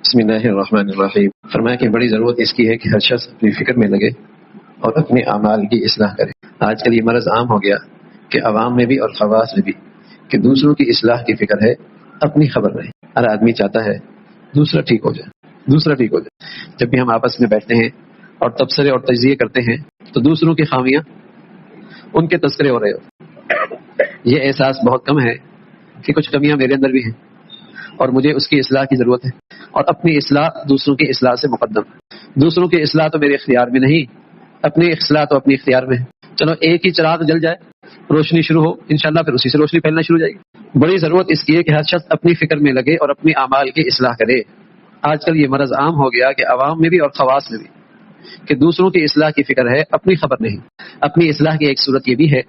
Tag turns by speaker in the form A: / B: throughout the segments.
A: بسم اللہ الرحمن الرحیم. فرمایا کہ بڑی ضرورت اس کی ہے کہ ہر شخص اپنی فکر میں لگے اور اپنے اعمال کی اصلاح کرے. آج کل یہ مرض عام ہو گیا کہ عوام میں بھی اور خواص میں بھی کہ دوسروں کی اصلاح کی فکر ہے، اپنی خبر نہیں. ہر آدمی چاہتا ہے دوسرا ٹھیک ہو جائے، دوسرا ٹھیک ہو جائے. جب بھی ہم آپس میں بیٹھتے ہیں اور تبصرے اور تجزیے کرتے ہیں تو دوسروں کی خامیاں، ان کے تذکرے ہو رہے ہو. یہ احساس بہت کم ہے کہ کچھ کمیاں میرے اندر بھی ہیں اور مجھے اس کی اصلاح کی ضرورت ہے، اور اپنی اصلاح دوسروں کی اصلاح سے مقدم. دوسروں کی اصلاح تو میرے اختیار میں نہیں، اپنی اصلاح تو اپنی اختیار میں ہے. چلو ایک ہی چراغ جل جائے، روشنی شروع ہو، انشاءاللہ پھر اسی سے روشنی پھیلنا شروع ہو جائے گی. بڑی ضرورت اس کی ہے کہ ہر شخص اپنی فکر میں لگے اور اپنی اعمال کی اصلاح کرے. آج کل یہ مرض عام ہو گیا کہ عوام میں بھی اور خواص میں بھی کہ دوسروں کی اصلاح کی فکر ہے، اپنی خبر نہیں. اپنی اصلاح کی ایک صورت یہ بھی ہے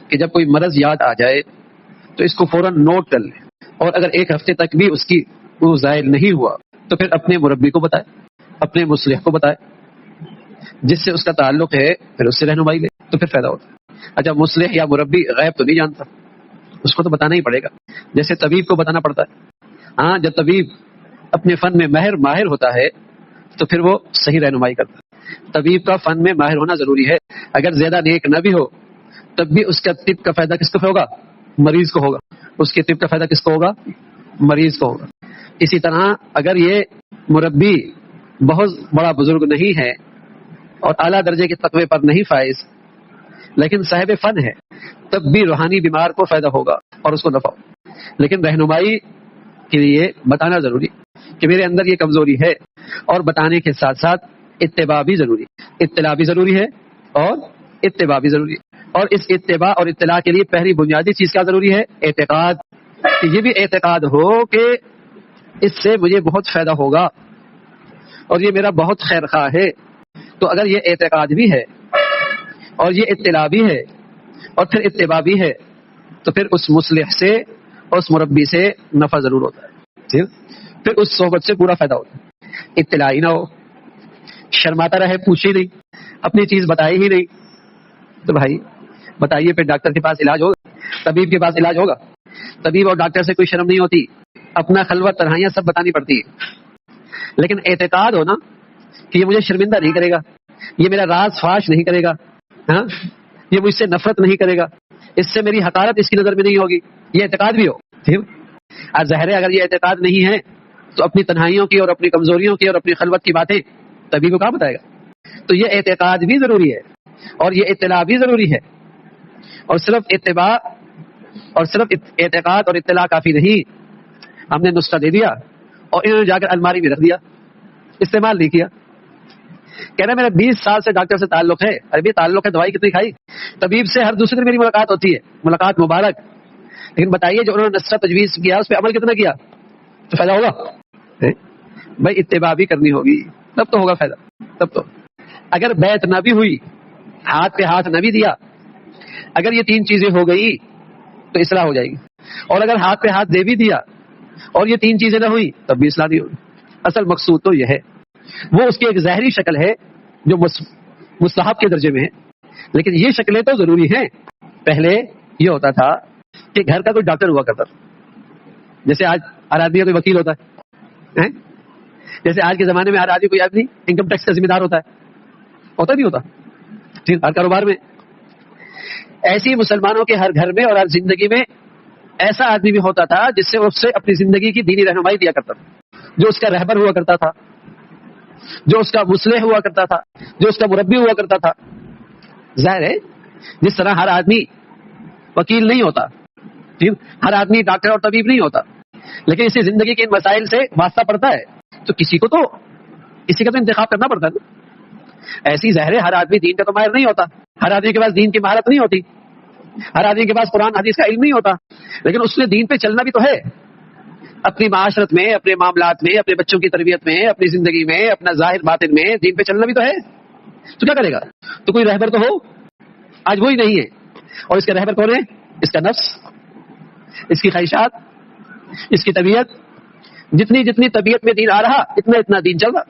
A: کہ جب کوئی مرض یاد آ جائے تو اس کو فوراً نوٹ کر لے، اور اگر ایک ہفتے تک بھی اس کی وہ زائل نہیں ہوا تو پھر اپنے مربی کو بتائے، اپنے مصلح کو بتائے جس سے اس کا تعلق ہے، پھر اس سے رہنمائی لے تو پھر فائدہ ہوتا ہے. اچھا مصلح یا مربی غیب تو نہیں جانتا، اس کو تو بتانا ہی پڑے گا، جیسے طبیب کو بتانا پڑتا ہے. ہاں جب طبیب اپنے فن میں ماہر ہوتا ہے تو پھر وہ صحیح رہنمائی کرتا ہے. طبیب کا فن میں ماہر ہونا ضروری ہے. اگر زیادہ نیک نہ بھی ہو تب بھی اس کا طب کا فائدہ کس کو ہوگا؟ مریض کو ہوگا. اس کے طب کا فائدہ کس کو ہوگا؟ مریض کو ہوگا. اسی طرح اگر یہ مربی بہت بڑا بزرگ نہیں ہے اور اعلیٰ درجے کے تقوی پر نہیں فائز لیکن صاحب فن ہے، تب بھی روحانی بیمار کو فائدہ ہوگا اور اس کو نفع ہوگا. لیکن رہنمائی کے لیے بتانا ضروری کہ میرے اندر یہ کمزوری ہے، اور بتانے کے ساتھ ساتھ اتباع بھی ضروری، اطلاع بھی ضروری ہے اور اتباع بھی ضروری ہے. اور اس اتباع اور اطلاع کے لیے پہلی بنیادی چیز کیا ضروری ہے؟ اعتقاد. کہ یہ بھی اعتقاد ہو کہ اس سے مجھے بہت فائدہ ہوگا اور یہ میرا بہت خیر خواہ ہے. تو اگر یہ اعتقاد بھی ہے اور یہ اطلاع بھی ہے اور پھر اتباع بھی ہے تو پھر اس مصلح سے اور اس مربی سے نفع ضرور ہوتا ہے، پھر اس صحبت سے پورا فائدہ ہوتا ہے. اطلاع ہی نہ ہو، شرماتا رہے، پوچھی نہیں، اپنی چیز بتائی ہی نہیں، تو بھائی بتائیے پھر ڈاکٹر کے پاس علاج ہوگا؟ طبیب کے پاس علاج ہوگا؟ طبیب اور ڈاکٹر سے کوئی شرم نہیں ہوتی، اپنا خلوت تنہائیاں سب بتانی پڑتی ہے. لیکن اعتقاد ہونا کہ یہ مجھے شرمندہ نہیں کرے گا، یہ میرا راز فاش نہیں کرے گا، ہاں یہ مجھ سے نفرت نہیں کرے گا، اس سے میری حقارت اس کی نظر میں نہیں ہوگی، یہ اعتقاد بھی ہو. ظاہر ہے اگر یہ اعتقاد نہیں ہے تو اپنی تنہائیوں کی اور اپنی کمزوریوں کی اور اپنی خلوت کی باتیں طبیب کو کہاں بتائے گا؟ تو یہ اعتقاد بھی ضروری ہے اور یہ اطلاع بھی ضروری ہے. اور صرف اتباع اور صرف اعتقاد اور اطلاع کافی نہیں. ہم نے نسخہ دے دیا اور انہوں نے جا کر الماری میں رکھ دیا، استعمال نہیں کیا. کہنا میرا 20 سال سے ڈاکٹر سے تعلق ہے. ابھی تعلق ہے، دوائی کتنی کھائی؟ طبیب سے ہر دوسرے دن میری ملاقات ہوتی ہے، ملاقات مبارک. لیکن بتائیے جو انہوں نے نسخہ تجویز کیا اس پہ عمل کتنا کیا تو فائدہ ہوگا؟ بھائی اتباع بھی کرنی ہوگی تب تو ہوگا فائدہ. تب تو اگر بیعت نہ بھی ہوئی، ہاتھ پہ ہاتھ نہ بھی دیا، اگر یہ 3 چیزیں ہو گئی تو اصلاح ہو جائے گی. اور اگر ہاتھ پہ ہاتھ دے بھی دیا اور یہ 3 چیزیں نہ ہوئی تب بھی اصلاح نہیں ہوگی. اصل مقصود تو یہ ہے، وہ اس کی ایک ظاہری شکل ہے جو مستحب کے درجے میں ہے، لیکن یہ شکلیں تو ضروری ہیں. پہلے یہ ہوتا تھا کہ گھر کا کوئی ڈاکٹر ہوا کرتا تھا، جیسے آج ہر آدمی کا کوئی وکیل ہوتا ہے، جیسے آج کے زمانے میں ہر آدمی کوئی آدمی انکم ٹیکس کا ذمہ دار ہوتا نہیں ہوتا ہر کاروبار میں. ایسی مسلمانوں کے ہر گھر میں اور ہر زندگی میں ایسا آدمی بھی ہوتا تھا جس سے اس سے اپنی زندگی کی دینی رہنمائی دیا کرتا تھا، جو اس کا رہبر ہوا کرتا تھا، جو اس کا مصلح ہوا کرتا تھا، جو اس کا مربی ہوا کرتا تھا. ظاہر ہے جس طرح ہر آدمی وکیل نہیں ہوتا، ہر آدمی ڈاکٹر اور طبیب نہیں ہوتا، لیکن اسی زندگی کے ان مسائل سے واسطہ پڑتا ہے تو کسی کا تو انتخاب کرنا پڑتا ہے. ایسی ظاہر ہے ہر آدمی دین کا تو ماہر نہیں ہوتا، ہر آدمی کے پاس دین کی مہارت نہیں ہوتی، ہر آدمی کے پاس قرآن حدیث کا علم نہیں ہوتا، لیکن اس نے دین پہ چلنا بھی تو ہے. اپنی معاشرت میں، اپنے معاملات میں، اپنے بچوں کی تربیت میں، اپنی زندگی میں، اپنا ظاہر باطن میں دین پہ چلنا بھی تو ہے. تو کیا کرے گا؟ تو کوئی رہبر تو ہو. آج وہی نہیں ہے. اور اس کا رہبر کون ہے؟ اس کا نفس، اس کی خواہشات، اس کی طبیعت. جتنی طبیعت میں دین آ رہا اتنا دین چل رہا،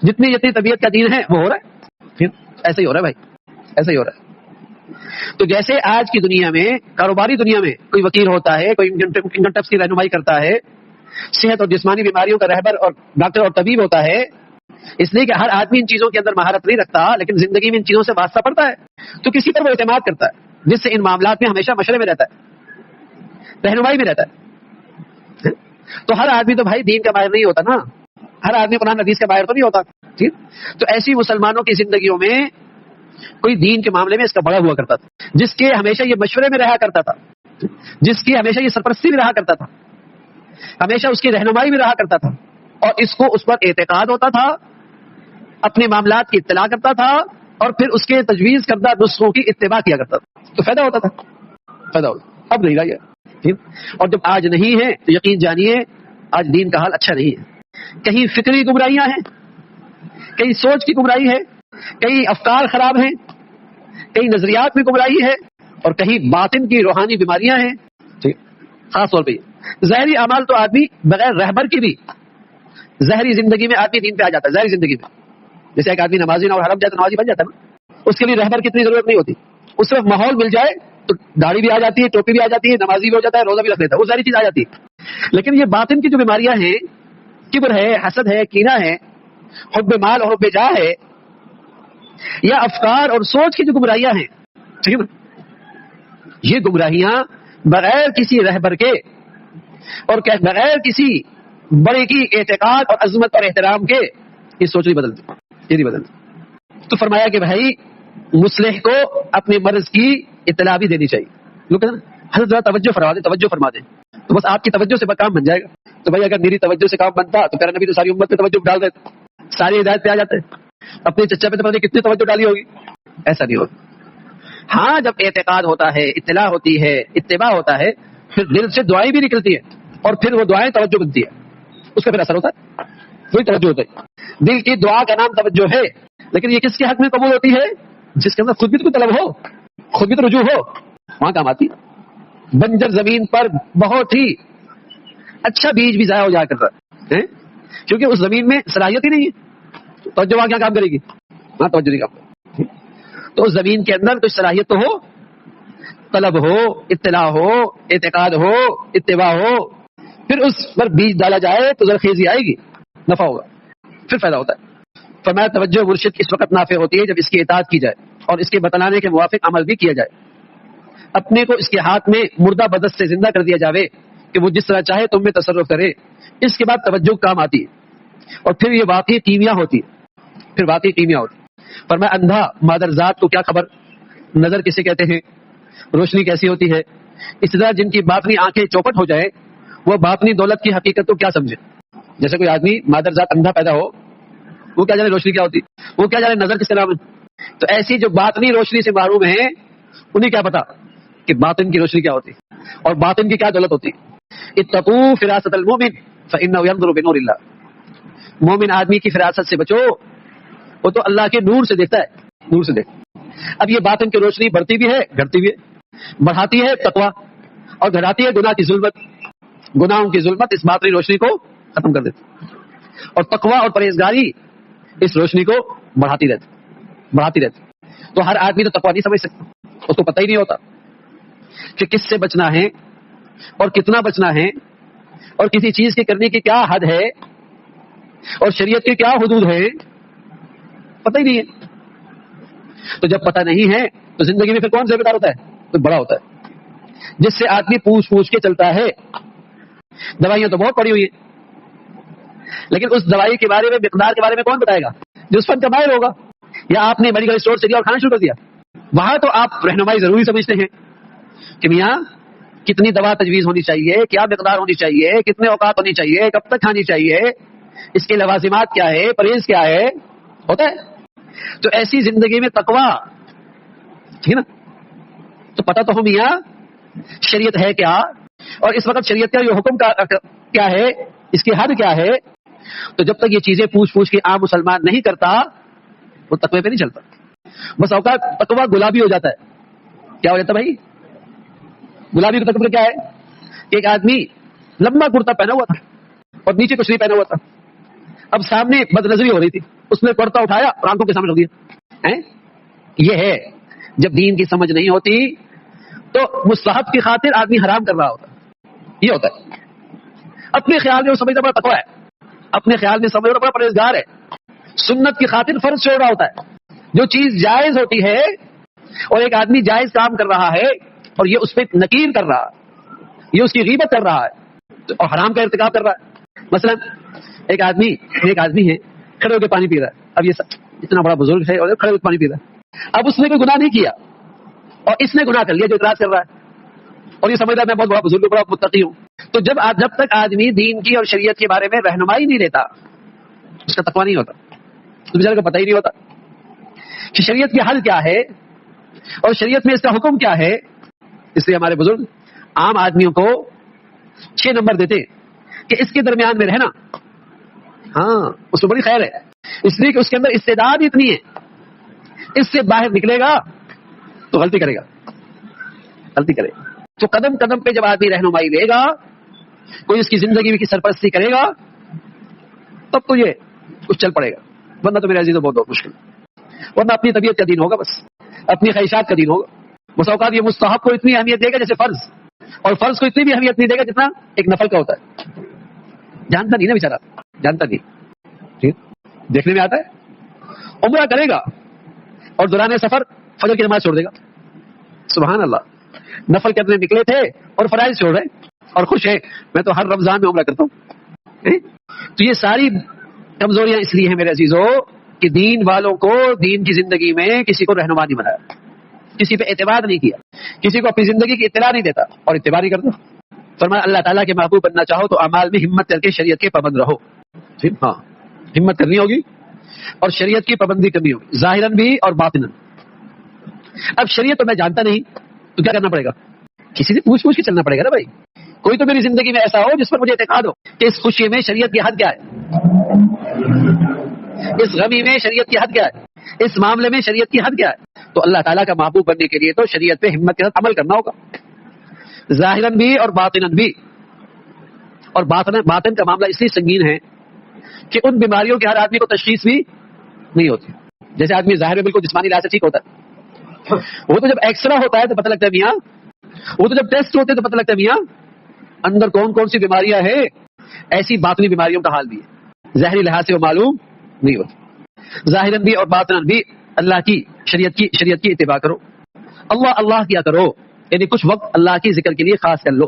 A: جتنی طبیعت کا دین ہے وہ ہو رہا ہے. پھر ایسا ہی ہو رہا ہے بھائی، ایسا ہی ہو رہا ہے. تو جیسے آج کی دنیا میں، کاروباری دنیا میں کوئی وکیل ہوتا ہے، کوئی انکم ٹیکس کی رہنمائی کرتا ہے، صحت اور جسمانی بیماریوں کا رہبر اور ڈاکٹر اور طبیب ہوتا ہے، اس لیے کہ ہر آدمی ان چیزوں کے اندر مہارت نہیں رکھتا، لیکن زندگی میں ان چیزوں سے واسطہ پڑتا ہے، تو کسی پر وہ اعتماد کرتا ہے جس سے ان معاملات میں ہمیشہ مشورے میں رہتا ہے، رہنمائی میں رہتا ہے۔ تو ہر آدمی تو بھائی دین کا ماہر نہیں ہوتا نا، ہر آدمی قرآن حدیث کا ماہر تو نہیں ہوتا، ٹھیک؟ تو ایسی مسلمانوں کی زندگیوں میں کوئی دین کے معاملے میں اس کا بڑا ہوا کرتا تھا، جس کے ہمیشہ یہ مشورے میں رہا کرتا تھا، جس کی ہمیشہ یہ سرپرستی میں رہا کرتا تھا، ہمیشہ اس کی رہنمائی میں رہا کرتا تھا، اور اس کو اس پر اعتقاد ہوتا تھا، اپنے معاملات کی اطلاع کرتا تھا، اور پھر اس کے تجویز کردہ نسخوں کی اتباع کیا کرتا تھا، تو فائدہ ہوتا تھا، فائدہ ہوتا۔ اب نہیں رہا یہ، اور جب آج نہیں ہے تو یقین جانیے آج دین کا حال اچھا نہیں ہے۔ کہیں فکری گمراہیاں ہیں، کہیں سوچ کی گمراہی ہے، کہیں افکار خراب ہیں، کہیں نظریات میں گمراہی ہے، اور کہیں باطن کی روحانی بیماریاں ہیں، خاص طور پہ ظاہری اعمال تو آدمی بغیر رہبر کی بھی ظاہری زندگی میں آدمی دین پہ آ جاتا ہے، ظاہری زندگی میں جیسے ایک آدمی نمازی نہ اور حرم جائے تو نمازی بن جاتا ہے نا، اس کے لیے رہبر کی اتنی ضرورت نہیں ہوتی، اس وقت ماحول مل جائے تو داڑھی بھی آ جاتی ہے، ٹوپی بھی آ جاتی ہے، نمازی بھی ہو جاتا ہے، روزہ بھی رکھ لیتا ہے، وہ ساری چیز آ جاتی ہے۔ لیکن یہ باطن کی جو بیماریاں ہیں، کبر ہے، حسد ہے، کینہ ہے، حب مال اور حب جاہ ہے، یا افکار اور سوچ کی جو گمراہیاں ہیں، ٹھیک ہے نا، یہ گمراہیاں بغیر کسی رہبر کے اور بغیر کسی بڑے کی اعتقاد اور عظمت اور احترام کے یہ سوچ نہیں بدلتی، یہ نہیں بدلتی۔ تو فرمایا کہ بھائی مصلح کو اپنے مرض کی اطلاع بھی دینی چاہیے۔ لوگ کہتے ہیں حضرت ذرا توجہ فرما دیں، تو بس آپ کی توجہ سے کام بن جائے گا۔ تو بھائی اگر میری توجہ سے کام بنتا تو پیارا نبی تو ساری امت پہ توجہ ڈال دیتے، ساری ہدایت پہ آ جاتے، اپنے چچا پہ تو پتہ نہیں کتنی توجہ ڈالی ہوگی، ایسا نہیں ہوگا۔ ہاں جب اعتقاد ہوتا ہے، اطلاع ہوتی ہے، اتباع ہوتا ہے، پھر دل سے دعائیں بھی نکلتی ہیں، اور پھر وہ دعائیں توجہ بنتی ہے، اس کا پھر اثر ہوتا ہے، وہی توجہ ہوتا ہے۔ دل کی دعا کا نام توجہ ہے، لیکن یہ کس کے حق میں قبول ہوتی ہے؟ جس کے اندر خود بھی تو طلب ہو، خود بھی تو رجوع ہو، وہاں کام آتی ہے۔ بنجر زمین پر بہت ہی اچھا بیج بھی ضائع ہو جایا کرتا ہے، کیونکہ اس زمین میں صلاحیت ہی نہیں ہے، توجہ وہاں کیا کام کرے گی؟ وہاں توجہ نہیں کام کرے گی۔ تو اس زمین کے اندر کچھ صلاحیت تو ہو، طلب ہو، اطلاع ہو، اعتقاد ہو، اتباع ہو، پھر اس پر بیج ڈالا جائے تو زرخیزی آئے گی، نفع ہوگا، پھر فائدہ ہوتا ہے۔ فرمایا توجہ مرشد اس وقت نافع ہوتی ہے جب اس کی اطاعت کی جائے اور اس کے بتلانے کے موافق عمل بھی کیا جائے، اپنے کو اس کے ہاتھ میں مردہ بدست سے زندہ کر دیا جاوے کہ وہ جس طرح چاہے تم میں تصرف کرے، اس کے بعد توجہ کام آتی ہے، اور پھر یہ واقعی کیمیا ہوتی ہے، پھر واقعی کیمیا ہوتی ہے۔ فرمایا اندھا مادر ذات کو کیا خبر، نظر کسے کہتے ہیں، روشنی کیسی ہوتی ہے، اس طرح جن کی باطنی آنکھیں چوپٹ ہو جائیں وہ باطنی دولت کی حقیقت کو کیا سمجھے۔ جیسے کوئی آدمی مادر ذات اندھا پیدا ہو، وہ کیا جانے روشنی کیا ہوتی، وہ کیا جانے نظر کس کا نام ہے۔ تو ایسی جو باطنی روشنی سے محروم ہیں انہیں کیا پتا کہ باطن کی روشنی کیا ہوتی اور باطن کی کیا دولت ہوتی۔ اتقوا فراست المؤمن فانه ينظر بنور اللہ، مومن آدمی کی فراست سے بچو، وہ تو اللہ کے نور سے دیکھتا ہے، نور سے دیکھتا ہے۔ اب یہ باطن کی روشنی بڑھتی بھی ہے گھٹتی بھی ہے، بڑھاتی ہے تقویٰ اور گھٹاتی ہے گناہ کی ظلمت، گناہوں کی ظلمت اس باطنی روشنی کو ختم کر دیتی، اور تقویٰ اور پرہیزگاری اس روشنی کو بڑھاتی رہتی۔ تو ہر آدمی تو تقویٰ نہیں سمجھ سکتا، اس کو پتہ ہی نہیں ہوتا کہ کس سے بچنا ہے اور کتنا بچنا ہے، اور کسی چیز کے کرنے کی کیا حد ہے اور شریعت کے کیا حدود ہے، پتہ ہی نہیں ہے۔ تو جب پتہ نہیں ہے تو زندگی میں پھر کون ذمہ دار ہوتا ہے؟ تو بڑا ہوتا ہے، جس سے آدمی پوچھ کے چلتا ہے۔ دوائیاں تو بہت پڑی ہوئی ہیں، لیکن اس دوائی کے بارے میں، مقدار کے بارے میں کون بتائے گا؟ جو اس فن کا ماہر ہوگا۔ یا آپ نے میڈیکل اسٹور سے لیا اور کھانا شروع کر دیا، وہاں تو آپ رہنمائی ضروری سمجھتے ہیں کہ میاں کتنی دوا تجویز ہونی چاہیے، کیا مقدار ہونی چاہیے، کتنے اوقات ہونی چاہیے، کب تک کھانی چاہیے، اس کے لوازمات کیا ہے، پرہیز کیا ہے، ہوتا ہے۔ تو ایسی زندگی میں تقویٰ، ٹھیک ہے نا، تو پتہ تو ہو میاں شریعت ہے کیا، اور اس وقت شریعت کا یہ حکم کیا ہے، اس کی حد کیا ہے۔ تو جب تک یہ چیزیں پوچھ کے عام مسلمان نہیں کرتا وہ تقوی پہ نہیں چلتا۔ بس اوقات تقویٰ گلابی ہو جاتا ہے۔ کیا ہو جاتا ہے بھائی؟ گلابی کا تقویٰ کیا ہے کہ ایک آدمی لمبا کرتا پہنا ہوا تھا اور نیچے کچھ نہیں پہنا ہوا تھا، اب سامنے بد نظری ہو رہی تھی، اس نے کرتا اٹھایا اور آنکھوں کے سامنے رکھ دیا۔ یہ ہے جب دین کی سمجھ نہیں ہوتی تو مستحب کی خاطر آدمی حرام کر رہا ہوتا، یہ ہوتا ہے۔ اپنے خیال میں وہ سمجھتا بڑا تقویٰ ہے، اپنے خیال میں سمجھتا بڑا پرہیزگار ہے، سنت کی خاطر فرض چھوڑ رہا ہوتا ہے۔ جو چیز جائز ہوتی ہے اور ایک آدمی جائز کام کر رہا ہے اور یہ اس پہ نکیر کر رہا ہے، یہ اس کی غیبت کر رہا ہے اور حرام کا ارتکاب کر رہا ہے۔ مثلا ایک آدمی ہے کھڑے ہو کے پانی پی رہا ہے، اب یہ اتنا بڑا بزرگ ہے اور کھڑے ہو کے پانی پی رہا ہے، اب اس نے کوئی گناہ نہیں کیا اور اس نے گناہ کر لیا جو اعتراض کر رہا ہے اور یہ سمجھ رہا ہے میں بہت بڑا بزرگ ہوں، بڑا متقی ہوں۔ تو جب تک آدمی دین کی اور شریعت کے بارے میں رہنمائی نہیں لیتا اس کا تقویٰ نہیں ہوتا، تو بیچارے کو پتہ ہی نہیں ہوتا کہ شریعت کی حل کیا ہے اور شریعت میں اس کا حکم کیا ہے۔ اس لیے ہمارے بزرگ عام آدمیوں کو 6 نمبر دیتے کہ اس کے درمیان میں رہنا، ہاں اس میں بڑی خیر ہے، اس لیے کہ اس کے اندر استعداد اتنی ہے، اس سے باہر نکلے گا تو غلطی کرے گا۔ تو قدم قدم پہ جب آدمی رہنمائی لے گا، کوئی اس کی زندگی میں کی سرپرستی کرے گا، تب تو یہ کچھ چل پڑے گا، ورنہ تو میرے عزیزوں بہت مشکل، ورنہ اپنی طبیعت کا دین ہوگا، بس اپنی خواہشات کا دین ہوگا۔ بس اوقات یہ مستحب کو اتنی اہمیت دے گا جیسے فرض، اور فرض کو اتنی بھی اہمیت نہیں دے گا جتنا ایک نفل کا ہوتا ہے۔ جانتا نہیں نا بیچارہ، جانتا نہیں، ٹھیک دیکھنے میں آتا ہے، عمرہ کرے گا اور دوران سفر فجر کی نماز چھوڑ دے گا، سبحان اللہ، نفل کرنے نکلے تھے اور فرائض چھوڑ رہے اور خوش ہے میں تو ہر رمضان میں عمرہ کرتا ہوں۔ تو یہ ساری کمزوریاں اس لیے ہیں میرے عزیزوں کہ دین والوں کو دین کی زندگی میں کسی کو رہنما نہیں بنایا، کسی پہ اعتماد نہیں کیا، کسی کو اپنی زندگی کی اطلاع نہیں دیتا اور اتباع نہیں کرتا۔ فرمایا اللہ تعالیٰ کے محبوب بننا چاہو تو اعمال میں ہمت کر کے شریعت کے پابند رہو۔ ہاں ہمت کرنی ہوگی اور شریعت کی پابندی کرنی ہوگی، ظاہراً بھی اور باطناً۔ اب شریعت تو میں جانتا نہیں تو کیا کرنا پڑے گا؟ کسی سے پوچھ کے چلنا پڑے گا نا بھائی، کوئی تو میری زندگی میں ایسا ہو جس پر مجھے اعتقاد ہو کہ اس خوشی میں شریعت کی حد کیا ہے، اس غمی میں شریعت کی حد کیا ہے، اس معاملے میں شریعت کی حد کیا ہے۔ تو اللہ تعالیٰ کا محبوب بننے کے لیے تو شریعت پہ ہمت کے ساتھ عمل کرنا ہوگا، ظاہراً بھی اور باطناً بھی۔ اور باطن کا معاملہ اس لیے سنگین ہے کہ ان بیماریوں کے ہر آدمی کو تشخیص بھی نہیں ہوتی۔ جیسے آدمی ظاہر میں بالکل جسمانی لحاظ سے ٹھیک ہوتا ہے، وہ تو جب ایکسرا ہوتا ہے تو پتہ لگتا ہے میاں، وہ تو جب ٹیسٹ ہوتے ہیں تو پتہ لگتا ہے میاں اندر کون کون سی بیماریاں ہیں۔ ایسی باطنی بیماریوں کا حال بھی ہے، ظاہری لحاظ سے وہ معلوم نہیں ہوتی۔ ظاہراً بھی اور باطناً بھی اللہ کی شریعت کی اتباع کرو، اللہ کیا کرو، یعنی کچھ وقت اللہ کی ذکر کے لیے خاص کر لو،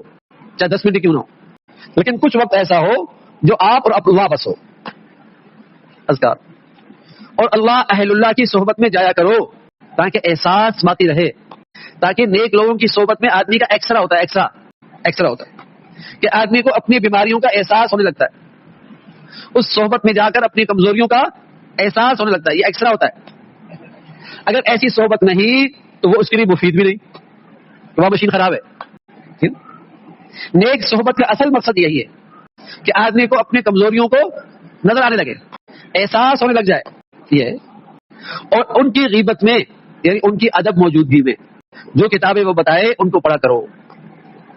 A: چاہے 10 منٹ کیوں نہ ہو، لیکن کچھ وقت ایسا ہو جو آپ اور اللہ بس ہو، اذکار، اور اہل اللہ کی صحبت میں جایا کرو تاکہ احساس باقی رہے، تاکہ نیک لوگوں کی صحبت میں آدمی کا ایکسرا ہوتا ہے کہ آدمی کو اپنی بیماریوں کا احساس ہونے لگتا ہے، اس صحبت میں جا کر اپنی کمزوریوں کا احساس ہونے لگتا ہے، یہ ایکسرا ہوتا ہے۔ اگر ایسی صحبت نہیں تو وہ اس کے لیے مفید بھی نہیں، وہ مشین خراب ہے۔ نیک صحبت کا اصل مقصد یہی ہے کہ آدمی کو اپنی کمزوریوں کو نظر آنے لگے، احساس ہونے لگ جائے، یہ اور ان کی غیبت میں یعنی ان کی ادب موجودگی میں جو کتابیں وہ بتائے ان کو پڑھا کرو۔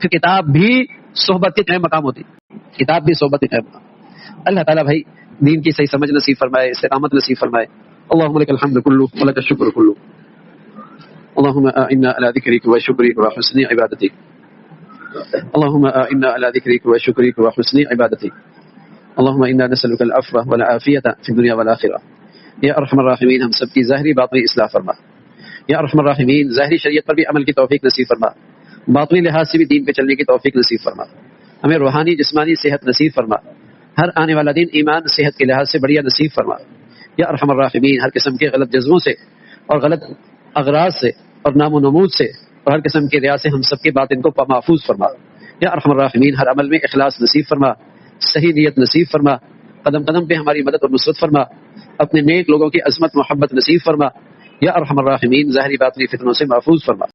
A: پھر کتاب بھی صحبت کے قائم مقام ہوتی، کتاب بھی صحبت کے قائم مقام۔ اللہ تعالیٰ بھائی دین کی صحیح سمجھ نصیب فرمائے، استقامت نصیب فرمائے۔ اللهم لك الحمد كله ولك الشكر كله، اللهم انا على ذكرك وشكرك وحسن عبادتك، اللهم انا على ذكرك وشكرك وحسن عبادتك، اللهم انا نسألك العفو والعافية في الدنيا والآخرة۔ یا ارحم الراحمین ہم سب کی ظاہری باطنی اصلاح فرما، یا ارحم الراحمین ظاہری شریعت پر بھی عمل کی توفیق نصیب فرما، باطنی لحاظ سے بھی دین پہ چلنے کی توفیق نصیب فرما، ہمیں روحانی جسمانی صحت نصیب فرما، ہر آنے والا دن ایمان صحت کے لحاظ سے بڑھیا نصیب فرما۔ یا ارحم الراحمین ہر قسم کے غلط جذبوں سے اور غلط اغراض سے اور نام و نمود سے اور ہر قسم کے ریا سے ہم سب کے باطن کو محفوظ فرما۔ یا ارحم الراحمین ہر عمل میں اخلاص نصیب فرما، صحیح نیت نصیب فرما، قدم قدم پہ ہماری مدد اور نصرت فرما، اپنے نیک لوگوں کی عظمت محبت نصیب فرما۔ یا ارحم الراحمین ظاہری باطنی فتنوں سے محفوظ فرما۔